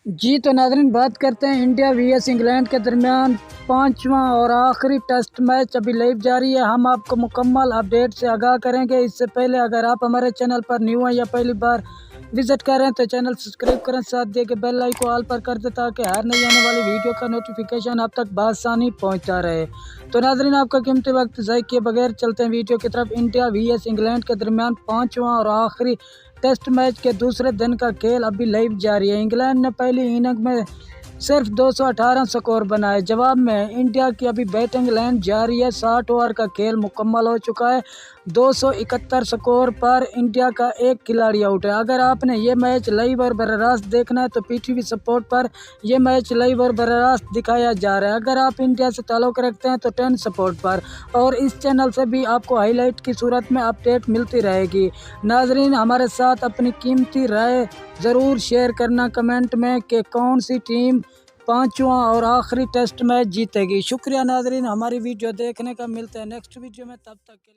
जी तो नाज़रीन, बात करते हैं इंडिया वीएस इंग्लैंड के दरमियान पांचवा और आखिरी टेस्ट मैच अभी लाइव जारी है। हम आपको मुकम्मल अपडेट से आगाह करेंगे। इससे पहले अगर आप हमारे चैनल पर न्यू हैं या पहली बार विजिट करें तो चैनल सब्सक्राइब करें, साथ दिए के बेल आइकन को ऑल पर कर दें ताकि हर नई आने वाली वीडियो का नोटिफिकेशन आप तक बआसानी पहुंचता रहे। तो नाज़रीन, आपका कीमती वक्त ज़ाय किए बगैर चलते हैं वीडियो की तरफ। इंडिया वीएस इंग्लैंड के दरमियान पांचवा और आखिरी टेस्ट मैच के दूसरे दिन का खेल अभी लाइव जारी है। इंग्लैंड ने पहली इनिंग में सिर्फ 218 स्कोर बनाए। जवाब में इंडिया की अभी बैटिंग लाइन जारी है। 60 ओवर का खेल मुकम्मल हो चुका है। 271 स्कोर पर इंडिया का एक खिलाड़ी आउट है। अगर आपने ये मैच लाइव और बराह रास्त देखना है तो पीटीवी सपोर्ट पर यह मैच लाइव और बराह रास्त दिखाया जा रहा है। अगर आप इंडिया से ताल्लुक़ रखते हैं तो 10 सपोर्ट पर, और इस चैनल से भी आपको हाईलाइट की सूरत में अपडेट मिलती रहेगी। नाजरीन, हमारे साथ अपनी कीमती राय ज़रूर शेयर करना कमेंट में कि कौन सी टीम पांचवा और आखिरी टेस्ट मैच जीतेगी। शुक्रिया नाजरीन, हमारी वीडियो देखने का। मिलते हैं नेक्स्ट वीडियो में, तब तक के लिए।